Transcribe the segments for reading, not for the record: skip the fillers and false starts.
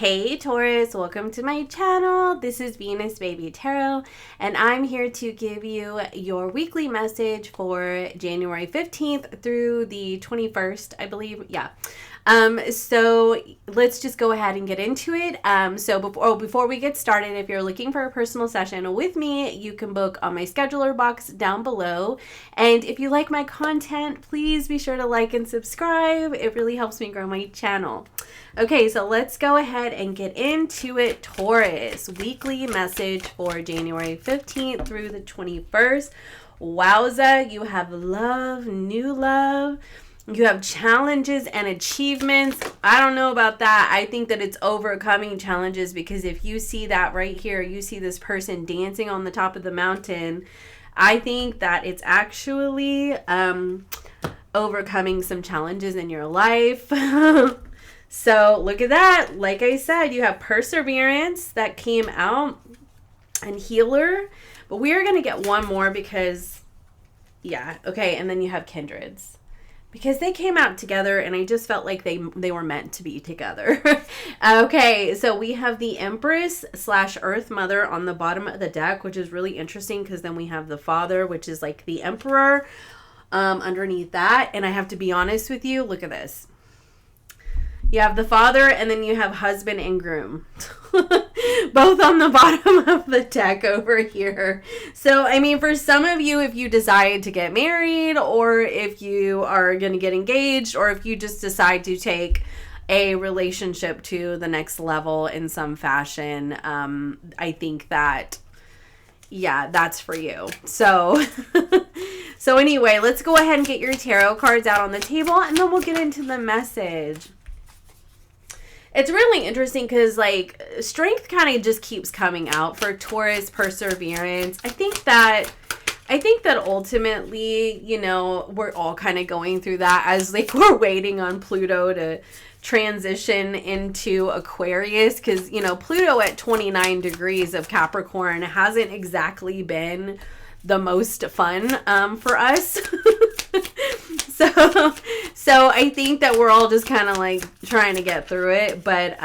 Hey Taurus, welcome to my channel. This is Venus Baby Tarot, and I'm here to give you your weekly message for January 15th through the 21st, I believe. Yeah. So let's just go ahead and get into it. Before we get started, if you're looking for a personal session with me, you can book on my scheduler box down below. And if you like my content, please be sure to like and subscribe. It really helps me grow my channel. Okay, so let's go ahead and get into it. Taurus, weekly message for January 15th through the 21st. Wowza, you have love, new love. You have challenges and achievements. I don't know about that. I think that it's overcoming challenges, because if you see that right here, you see this person dancing on the top of the mountain. I think that it's actually overcoming some challenges in your life. So look at that. Like I said, you have perseverance that came out and healer. But we are going to get one more because, yeah. Okay, and then you have kindreds. Because they came out together, and I just felt like they were meant to be together. Okay, so we have the Empress / Earth Mother on the bottom of the deck, which is really interesting because then we have the Father, which is like the Emperor underneath that. And I have to be honest with you, look at this. You have the Father, and then you have husband and groom. Both on the bottom of the deck over here. So, I mean, for some of you, if you decide to get married, or if you are going to get engaged, or if you just decide to take a relationship to the next level in some fashion, I think that, yeah, that's for you. So, so anyway, let's go ahead and get your tarot cards out on the table, and then we'll get into the message. It's really interesting because, like, strength kind of just keeps coming out for Taurus, perseverance. I think that ultimately, you know, we're all kind of going through that as, like, we're waiting on Pluto to transition into Aquarius, because, you know, Pluto at 29 degrees of Capricorn hasn't exactly been the most fun for us. So I think that we're all just kind of like trying to get through it, but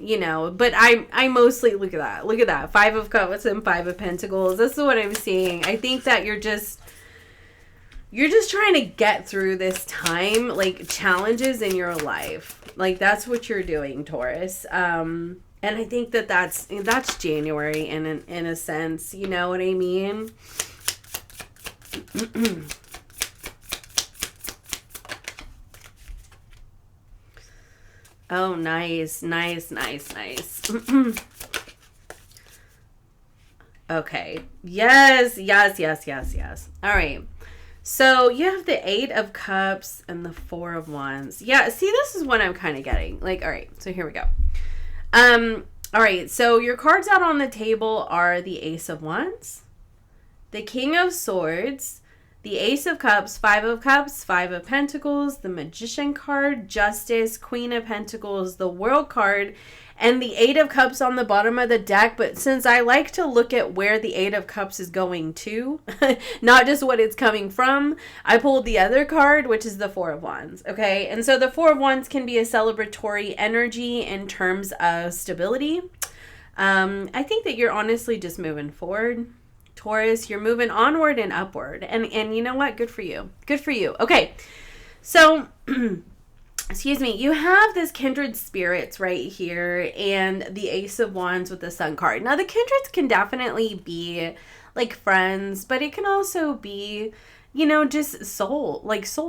you know, but I mostly look at that 5 of Cups and 5 of Pentacles. This is what I'm seeing. I think that you're just trying to get through this time, like challenges in your life. Like that's what you're doing, Taurus. And I think that that's January in a sense, you know what I mean? Oh, nice. Okay. Yes. All right. So you have the 8 of Cups and the 4 of Wands. Yeah, see, this is what I'm kind of getting. Like, all right, so here we go. All right, so your cards out on the table are the Ace of Wands, the King of Swords, the Ace of Cups, 5 of Cups, 5 of Pentacles, the Magician card, Justice, Queen of Pentacles, the World card, and the 8 of Cups on the bottom of the deck. But since I like to look at where the 8 of Cups is going to, not just what it's coming from, I pulled the other card, which is the 4 of Wands. Okay, and so the 4 of Wands can be a celebratory energy in terms of stability. I think that you're honestly just moving forward. Taurus, you're moving onward and upward. And you know what? Good for you. Okay. So, excuse me. You have this kindred spirits right here and the Ace of Wands with the Sun card. Now, the kindreds can definitely be like friends, but it can also be, you know, just soul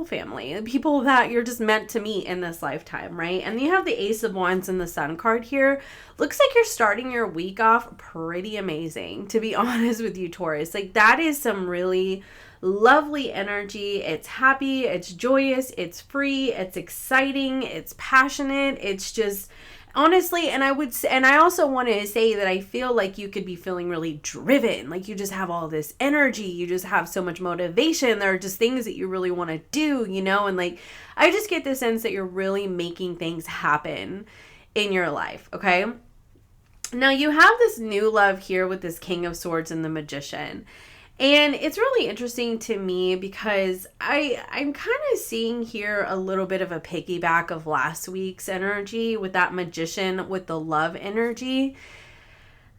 family, people that you're just meant to meet in this lifetime, right? And you have the Ace of Wands and the Sun card here. Looks like you're starting your week off pretty amazing, to be honest with you, Taurus. Like, that is some really lovely energy. It's happy, it's joyous, it's free, it's exciting, it's passionate. It's just, honestly, and I also want to say that I feel like you could be feeling really driven. Like you just have all this energy. You just have so much motivation. There are just things that you really want to do, you know? And like, I just get the sense that you're really making things happen in your life, okay? Now you have this new love here with this King of Swords and the Magician. And it's really interesting to me because I'm kind of seeing here a little bit of a piggyback of last week's energy with that magician with the love energy.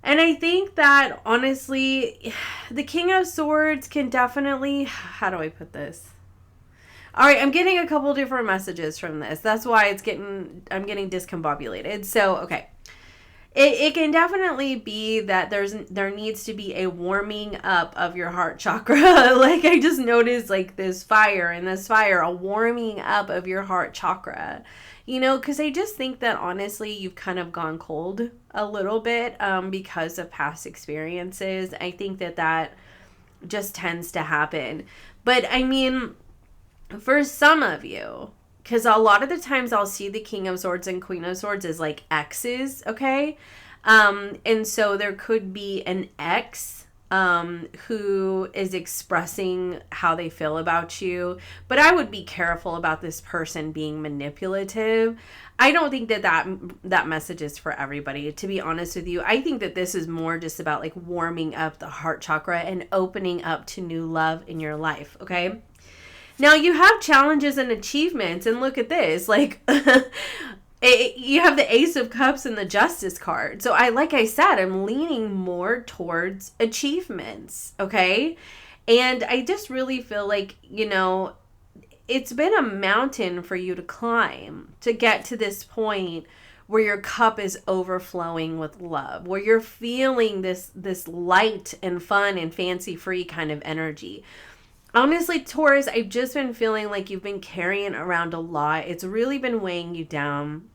And I think that honestly, the King of Swords can definitely, how do I put this? All right, I'm getting a couple different messages from this. That's why I'm getting discombobulated. So, okay. It can definitely be that there needs to be a warming up of your heart chakra. Like I just noticed like this fire, a warming up of your heart chakra. Because I just think that honestly you've kind of gone cold a little bit because of past experiences. I think that just tends to happen. But I mean, for some of you, because a lot of the times I'll see the King of Swords and Queen of Swords as like exes, okay? And so there could be an ex who is expressing how they feel about you. But I would be careful about this person being manipulative. I don't think that message is for everybody, to be honest with you. I think that this is more just about like warming up the heart chakra and opening up to new love in your life, okay? Now, you have challenges and achievements, and look at this, like, you have the Ace of Cups and the Justice card. So, like I said, I'm leaning more towards achievements, okay? And I just really feel like, it's been a mountain for you to climb to get to this point where your cup is overflowing with love, where you're feeling this light and fun and fancy-free kind of energy. Honestly, Taurus, I've just been feeling like you've been carrying around a lot. It's really been weighing you down.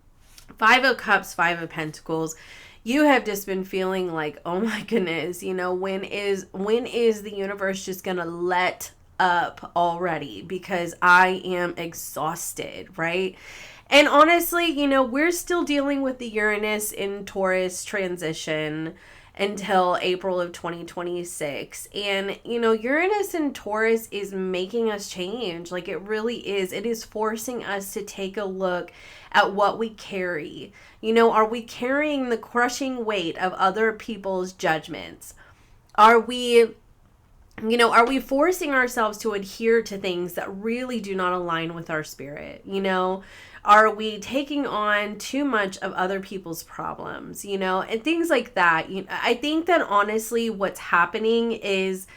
5 of Cups, 5 of Pentacles. You have just been feeling like, oh my goodness, when is the universe just going to let up already? Because I am exhausted, right? And honestly, we're still dealing with the Uranus in Taurus transition until April of 2026. And, Uranus in Taurus is making us change. Like it really is. It is forcing us to take a look at what we carry. Are we carrying the crushing weight of other people's judgments? Are we forcing ourselves to adhere to things that really do not align with our spirit? Are we taking on too much of other people's problems, and things like that? I think that honestly what's happening is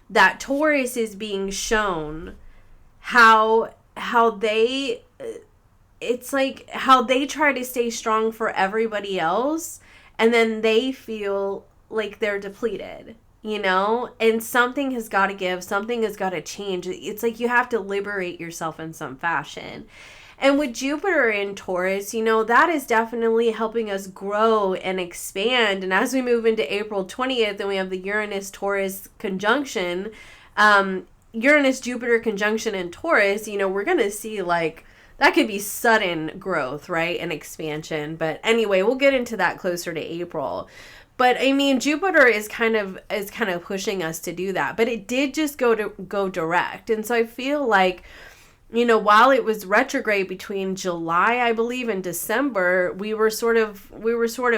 that Taurus is being shown how they try to stay strong for everybody else, and then they feel like they're depleted. And something has got to give, something has got to change. It's like you have to liberate yourself in some fashion. And with Jupiter in Taurus, that is definitely helping us grow and expand. And as we move into April 20th and we have the Uranus-Taurus conjunction, Uranus-Jupiter conjunction in Taurus, we're going to see like, that could be sudden growth, right? And expansion. But anyway, we'll get into that closer to April. But I mean, Jupiter is kind of pushing us to do that. But it did just go direct. And so I feel like, while it was retrograde between July, I believe, and December, we were sort of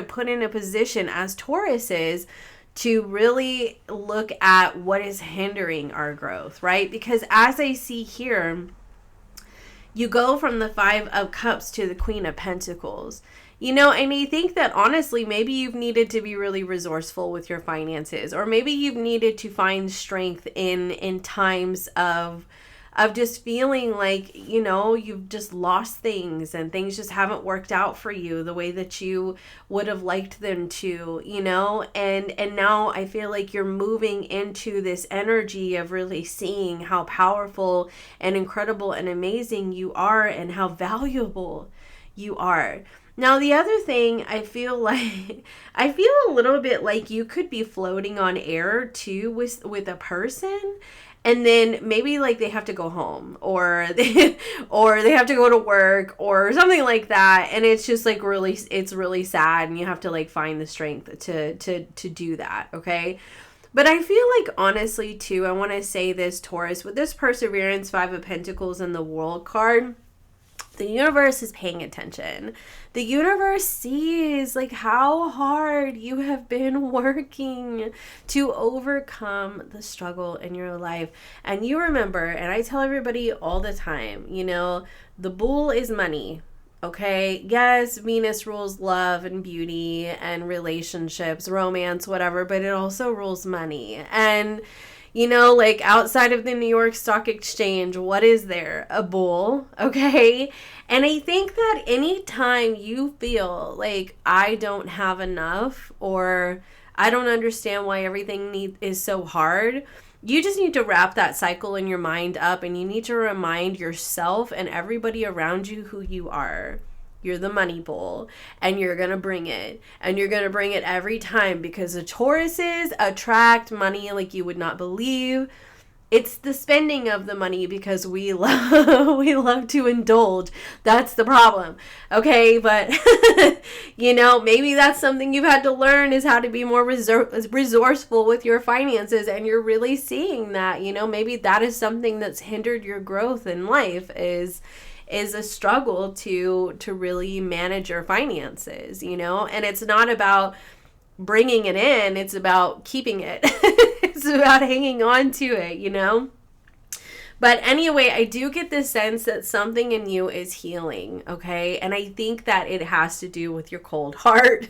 put in a position as Tauruses to really look at what is hindering our growth, right? Because as I see here, you go from the 5 of Cups to the Queen of Pentacles. And I think that honestly, maybe you've needed to be really resourceful with your finances, or maybe you've needed to find strength in times of just feeling like, you've just lost things and things just haven't worked out for you the way that you would have liked them to, and now I feel like you're moving into this energy of really seeing how powerful and incredible and amazing you are and how valuable you are. Now, the other thing, I feel a little bit like you could be floating on air too with a person. And then maybe like they have to go home or they have to go to work or something like that. And it's just like it's really sad. And you have to like find the strength to do that. Okay. But I feel like honestly too, I want to say this, Taurus, with this Perseverance, 5 of Pentacles and the World card, The universe is paying attention. The universe sees like how hard you have been working to overcome the struggle in your life. And you remember, and I tell everybody all the time, you know, the bull is money. Okay, yes, Venus rules love and beauty and relationships, romance, whatever, but it also rules money. And you know, like outside of the New York Stock Exchange, what is there? A bull, okay? And I think that anytime you feel like I don't have enough or I don't understand why everything is so hard, you just need to wrap that cycle in your mind up, and you need to remind yourself and everybody around you who you are. You're the money bull, and you're going to bring it. And you're going to bring it every time, because the Tauruses attract money like you would not believe. It's the spending of the money, because we love to indulge. That's the problem. Okay, but you know, maybe that's something you've had to learn, is how to be more resourceful with your finances, and you're really seeing that, you know, maybe that is something that's hindered your growth in life, is a struggle to really manage your finances, you know? And it's not about bringing it in, it's about keeping it. It's about hanging on to it, you know? But anyway, I do get this sense that something in you is healing, okay? And I think that it has to do with your cold heart.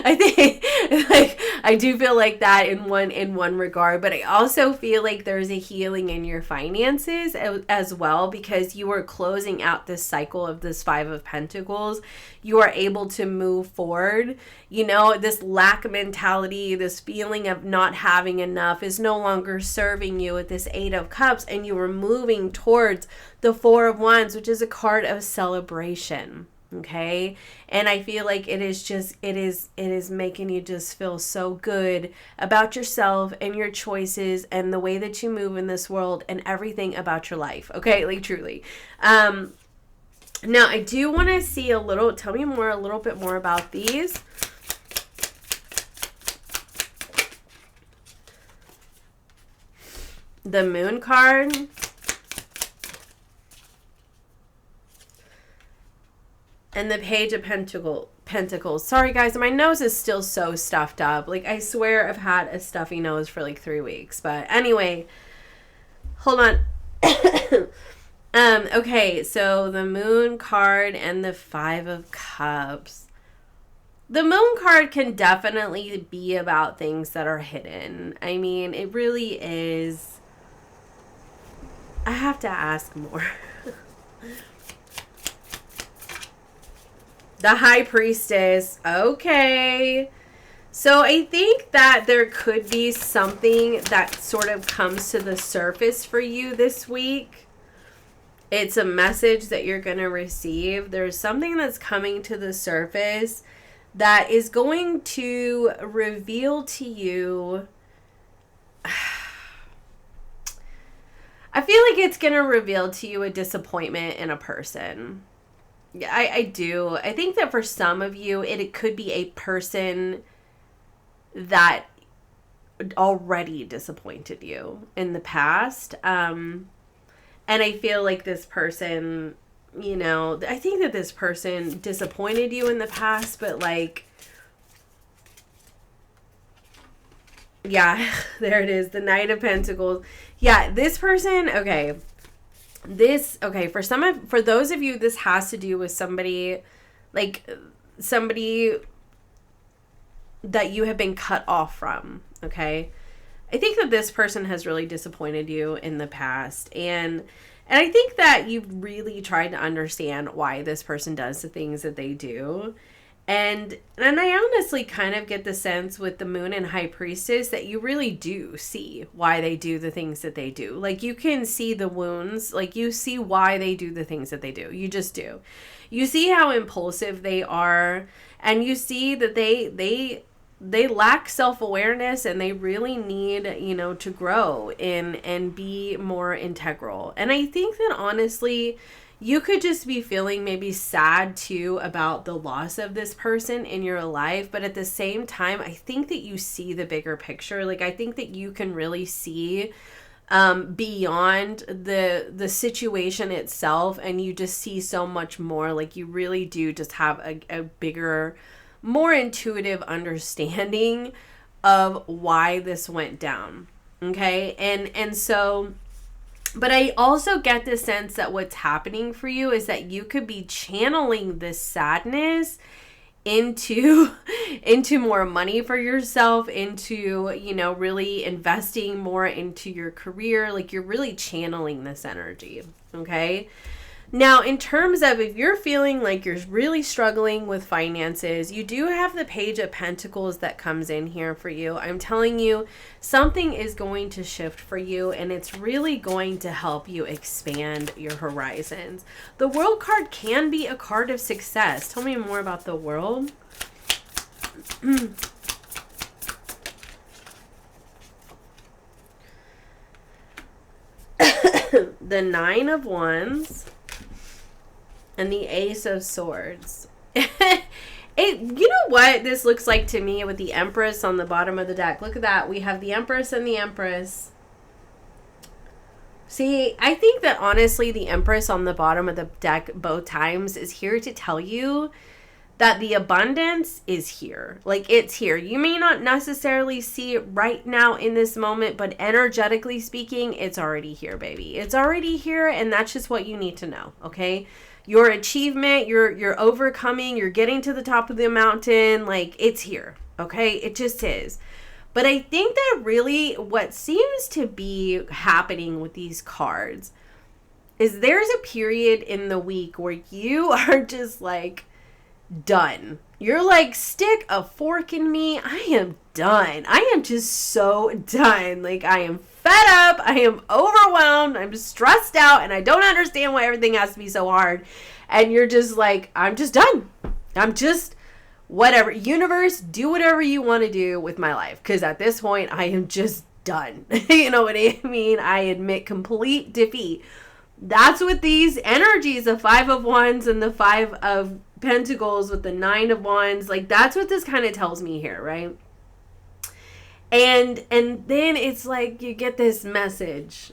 I think, like, I do feel like that in one regard, but I also feel like there's a healing in your finances as well, because you are closing out this cycle of this Five of Pentacles. You are able to move forward. You know, this lack mentality, this feeling of not having enough is no longer serving you with this Eight of Cups, and you are moving towards the Four of Wands, which is a card of celebration. Okay. And I feel like it is making you just feel so good about yourself and your choices and the way that you move in this world and everything about your life. Okay. Like truly. Now I do want to see a little bit more about these. The Moon card. And the Page of Pentacles. Sorry, guys, my nose is still so stuffed up. Like, I swear I've had a stuffy nose for like 3 weeks. But anyway, hold on. Okay, so the Moon card and the Five of Cups. The Moon card can definitely be about things that are hidden. I mean, it really is. I have to ask more. The High Priestess. Okay. So I think that there could be something that sort of comes to the surface for you this week. It's a message that you're going to receive. There's something that's coming to the surface that is going to reveal to you. I feel like it's going to reveal to you a disappointment in a person. Yeah, I do. I think that for some of you, it could be a person that already disappointed you in the past. And I feel like this person, you know, I think that this person disappointed you in the past, but like, yeah, there it is. The Knight of Pentacles. Yeah, this person, okay. For those of you, this has to do with somebody that you have been cut off from, okay? I think that this person has really disappointed you in the past, and I think that you've really tried to understand why this person does the things that they do. And I honestly kind of get the sense with the Moon and High Priestess that you really do see why they do the things that they do. Like, you can see the wounds. Like, you see why they do the things that they do. You just do. You see how impulsive they are. And you see that they lack self-awareness, and they really need, you know, to grow and be more integral. And I think that honestly, you could just be feeling maybe sad too about the loss of this person in your life. But at the same time, I think that you see the bigger picture. Like, I think that you can really see beyond the situation itself, and you just see so much more. Like, you really do just have a bigger, more intuitive understanding of why this went down. Okay. And so, but I also get the sense that what's happening for you is that you could be channeling this sadness into more money for yourself, into, you know, really investing more into your career. Like, you're really channeling this energy. Okay. Now, in terms of if you're feeling like you're really struggling with finances, you do have the Page of Pentacles that comes in here for you. I'm telling you, something is going to shift for you, and it's really going to help you expand your horizons. The World card can be a card of success. Tell me more about the World. The Nine of Wands. And the Ace of Swords. You know what this looks like to me with the Empress on the bottom of the deck? Look at that. We have the Empress and the Empress. See, I think that honestly, the Empress on the bottom of the deck both times is here to tell you that the abundance is here. Like, it's here. You may not necessarily see it right now in this moment, but energetically speaking, it's already here, baby. It's already here, and that's just what you need to know, okay? Your achievement, you're overcoming, you're getting to the top of the mountain, like, it's here, okay? It just is. But I think that really what seems to be happening with these cards is there's a period in the week where you are just like done. You're like, stick a fork in me. I am done. I am just so done. Like, I am fed up. I am overwhelmed. I'm stressed out, and I don't understand why everything has to be so hard. And you're just like, I'm just done. I'm just whatever. Universe, do whatever you want to do with my life. Because at this point, I am just done. You know what I mean? I admit complete defeat. That's what these energies, the Five of Wands and the Five of Pentacles with the Nine of Wands, like, that's what this kind of tells me here, right? And then it's like you get this message.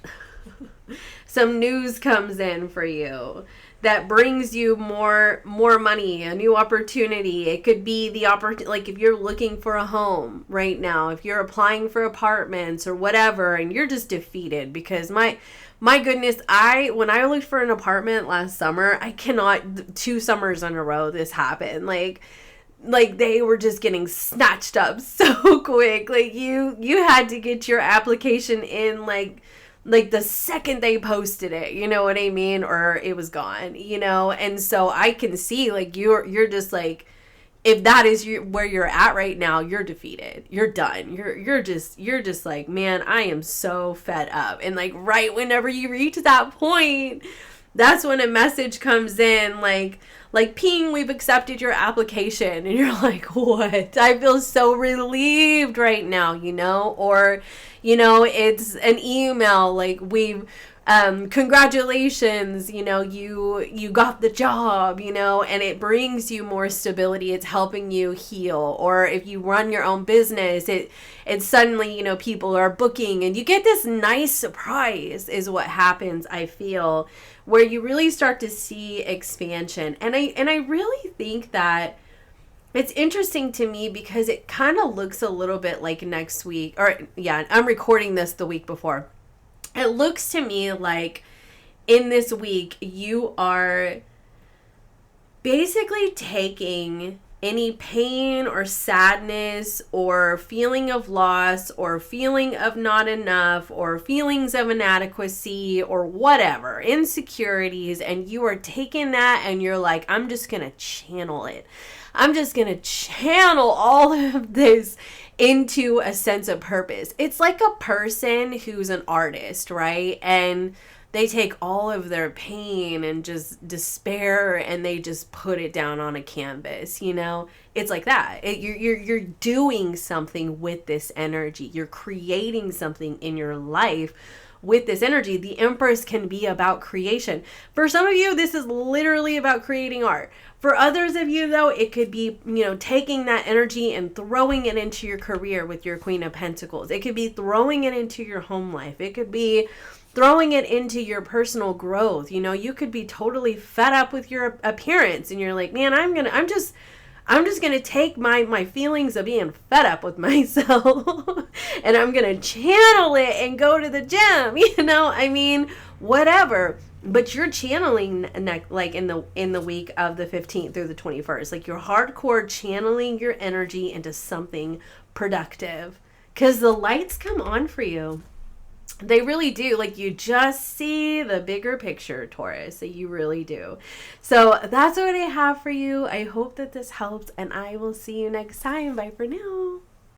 Some news comes in for you that brings you more money, a new opportunity. It could be the opportunity, like if you're looking for a home right now, if you're applying for apartments or whatever, and you're just defeated because my goodness, when I looked for an apartment last summer, 2 summers in a row this happened. Like they were just getting snatched up so quick. Like you had to get your application in like the second they posted it, you know what I mean? Or it was gone, you know? And so I can see like you're just like, if that is where you're at right now, you're defeated. You're done. You're just like, man, I am so fed up. And like right whenever you reach that point, that's when a message comes in like ping, we've accepted your application. And you're like, what? I feel so relieved right now, you know? Or, you know, it's an email like we've congratulations, you know, you got the job, you know, and it brings you more stability. It's helping you heal. Or if you run your own business, it's suddenly, you know, people are booking and you get this nice surprise is what happens, I feel, where you really start to see expansion. And I really think that it's interesting to me because it kind of looks a little bit like next week, or yeah, I'm recording this the week before. It looks to me like in this week, you are basically taking any pain or sadness or feeling of loss or feeling of not enough or feelings of inadequacy or whatever, insecurities, and you are taking that and you're like, I'm just going to channel it. I'm just going to channel all of this into a sense of purpose. It's like a person who's an artist, right? And they take all of their pain and just despair and they just put it down on a canvas, you know? It's like that. You're doing something with this energy. You're creating something in your life with this energy. The Empress can be about creation. For some of you, this is literally about creating art. For others of you, though, it could be, taking that energy and throwing it into your career with your Queen of Pentacles. It could be throwing it into your home life. It could be throwing it into your personal growth. You could be totally fed up with your appearance and you're like, man, I'm just going to take my feelings of being fed up with myself and I'm going to channel it and go to the gym, whatever. But you're channeling like in the week of the 15th through the 21st, like you're hardcore channeling your energy into something productive because the lights come on for you. They really do. Like you just see the bigger picture, Taurus. So you really do. So that's what I have for you. I hope that this helped and I will see you next time. Bye for now.